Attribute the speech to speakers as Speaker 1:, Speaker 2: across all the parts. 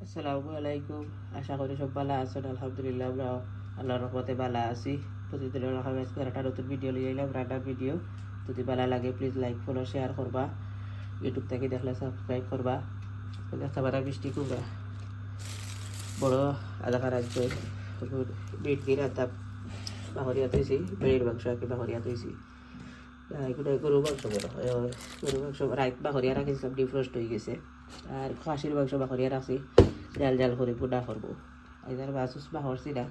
Speaker 1: আসসালামু আলাইকুম। আশা করি সব ভালো আছেন। আলহামদুলিল্লাহ আমরা আল্লাহর রহমতে ভালো আছি। প্রতিদিনের রকম আজকে একটা নতুন ভিডিও নিয়ে এলাম, রান্নার ভিডিও। যদি ভালো লাগে প্লিজ লাইক ফলো শেয়ার করবা, ইউটিউব থেকে দেখলে সাবস্ক্রাইব করবা। একটা বাটা মিষ্টি কুমড়া বড় আধা কারাঞ্চ বিট দিয়ে রান্তাম, বাহরিয়া তৈছি, বেড়ির মাংস আর কি বাহরিয়া তৈছি। এগুলো গরু মাংস বড় গরু মাংস রাইত বাহরিয়া রাখিছিলাম, ডিফ্রস্ট হয়ে গেছে। আর খাসির মাংস বাহরিয়া রাখছি, জাল জাল করে বুনা করবো। এদের মাছ বাহরছি না,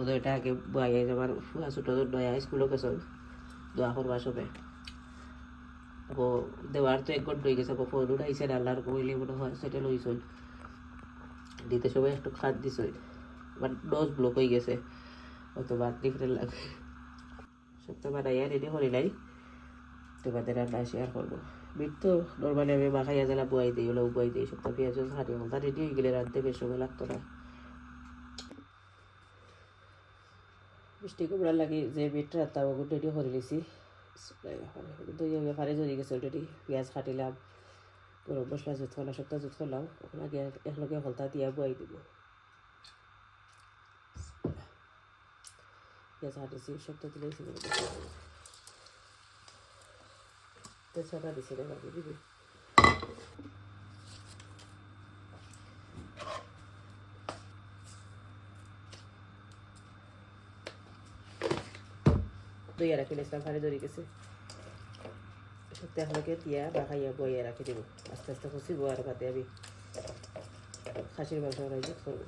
Speaker 1: ওদের এটা আগে বয়ে যাবার ফুয়া ছোটো নয়া স্কুলও গেছে, দোয়া করবা সবে। আকৌ দেওয়ার তো 1 ঘন্টা হয়ে গেছে, আকৌ ফোন উঠাইছে না, আল্লাহর কইলে মনে হয় সেটা লইছই দিতে সময় একটু খাদ দিছই, বাট ডোজ ব্লক হয়ে গেছে, হয়তো বাদ ডিফারেন্ট লাগে। সপ্তাহ বানাইয়া রেডি করি নাই, তোমাদের রান্না শেয়ার করবো। মিট তো নর্মালি আমি মাখাইয়া জেলা বয়াই দিই, ওলা বয়াই দিই সপ্তাহ পেঁয়াজ হারিয়ে হল, তা রেডি হয়ে গেলে রাঁধতে বেশ সময় লাগতো না। মিষ্টি কুমড়ার লাগে যে মিট রান্না ওগুলো রেডি করে নিয়েছি, দই ফারে জড়িয়ে গেছে অলরেডি। পেঁয়াজ কাটিলাম, গরম মশলা জুত করলাম, সপ্তাহ জুত করলাম, ওখানে আগে একলগে হলতা দিয়া বয়াই দিব। পেঁয়াজ কাটিছি সপ্তাহ দিলেছি, তেজপাতা দিছি না বাকি দিবি। দইয়া রাখি নিয়েছিলাম, ফারে জড়িয়ে গেছে, সপ্তাহ একলগে দিয়া মাখাইয়া বইয়া রাখি দেবো। আস্তে আস্তে খুঁচিব আর বাদে আমি খাসির মাংস রাইজে করবো।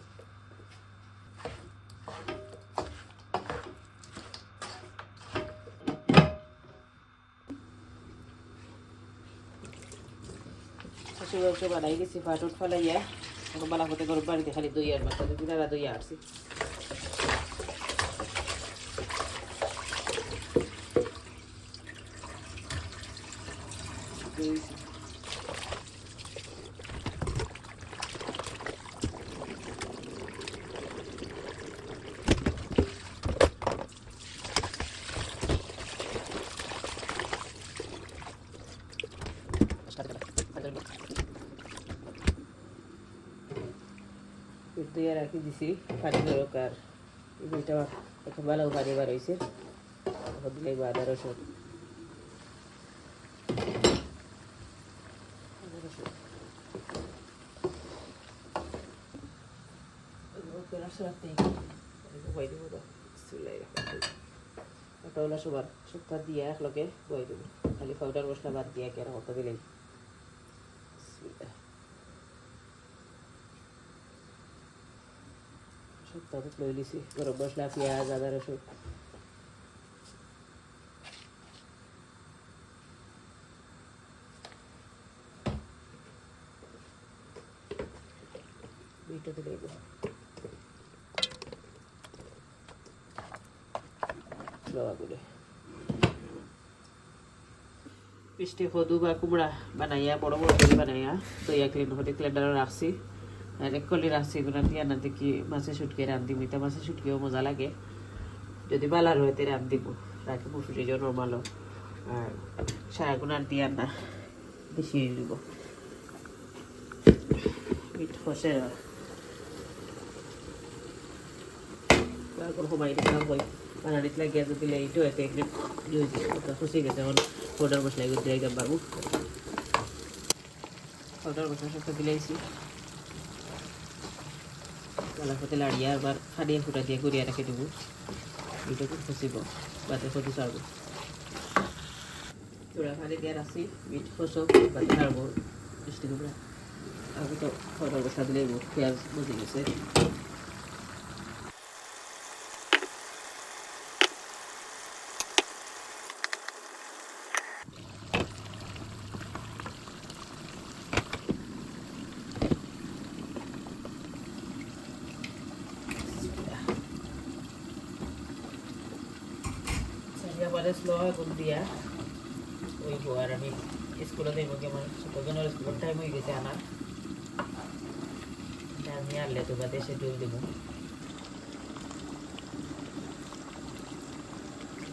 Speaker 1: খাসির মাংস বানাই গেছি, ফাটুট ফালাইয়া এখন বালা হতে গরম পানিতে খালি দই আর মাথা দিদি নাড়া দই আটছি। দইয়া রাখি দিছি পানি ধরক, আর দইটা এখন ভালো পানি বার হয়েছে, এখন দিলে আদা রসুন সবার সপ্তাহ দিয়ে একলগে বই দেবো, খালি পাউডার মশলা বাদ দিয়ে কেন হতে দিলেই। সপ্তাহ লই লিছি গরম মশলা, পেঁয়াজ, আদা রসুন। দুইটা দিলে মিষ্টি কদু বা কুমড়া বানাইয়া বড় বড় করে বানাইয়া দইয়া ক্লিন হতে ক্লিনারে রাখছি, আর এক কলি রাখছি। এগুলো দিয়ে না দেখি মাছের শুটকে রান্ধি, মিতা মাছের শুটকেও মজা লাগে, যদি বালার হইতে রান্ধ দিব রাখি ফ্রিজও নর্মালও। আর সারাগুন আর দিয়ে না বেশি দিব মিট খসে সময় দিলাম বই বানা দিলে গ্যাস দিলে এইটো এতে খুশি গেছে। এখন পাউডার মশলা এগুলো দিয়ে একদম পারবো, পাউডার মশলা সবটা দিলেছি গলা সাথে লাড়িয়ে আবার খাড়িয়ে ফুটা দিয়ে গড়িয়ে রেখে দেবো। এইটাকে খুশিব বাতে সবজি ছাড়বো, চূড়া ফাড়ি দিয়ে রাখছি মিট খসো বাতে ছাড়বো মিষ্টি কুমড়া। আগে তো পাউডার মশলা দিলে পেঁয়াজ বুঝে গেছে। এবারে স্লো আগুন দিয়া ওই আর আমি স্কুলে দেবো, আমার ছোটজনের স্কুলের টাইম হয়ে গেছে আনার, আমি আনলে তো বা দেশে জল দেবো,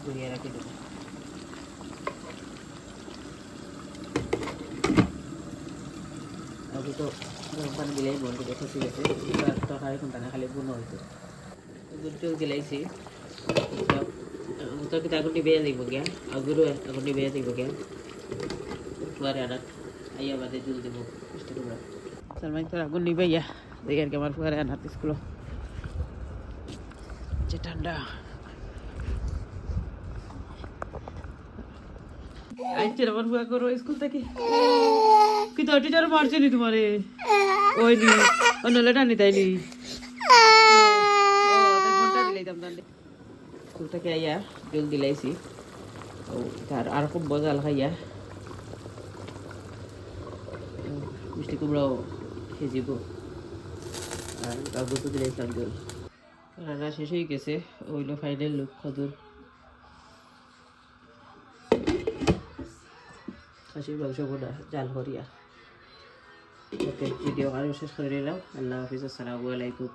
Speaker 1: ঘুরিয়ে রাখি দেবো। আলু তো গরম পানি দিলেই বলতে খসে গেছে তরকারি কোনটা খালি বুনো হইতো দুধ চুল দিলাইছি তো কিন্তু আগুন নিবে যাইব গিয়া আগুরও আগুন নিবে যাইব গিয়া ফুয়ারে আনাত আইয়া বাদে জুল দিব মিষ্টি কুমড়া সালমান তোর আগুন নিবে ইয়া দেখি আর কি আমার ফুয়ারে আনাত স্কুল যে ঠান্ডা আইছে আমার ফুয়া করো স্কুল থেকে কি তো টিচার মারছে নি তোমারে ওই নি অন্যলে টানি তাইনি স্কুল থেকে আইয়া জল দিলাইছি ও তার আর খুব বজাল খাইয়া মিষ্টি কুমড়াও ভেজিব আর কাগজ তো দিলাইছিলাম জল রান্না শেষ হয়ে গেছে ওইলো ফাইনাল লুক খদুর খাসির মাংস বোনা জাল হরিয়া ওকে ভিডিও আরও শেষ করে নিলাম আল্লাহ হাফিজ আসসালামু আলাইকুম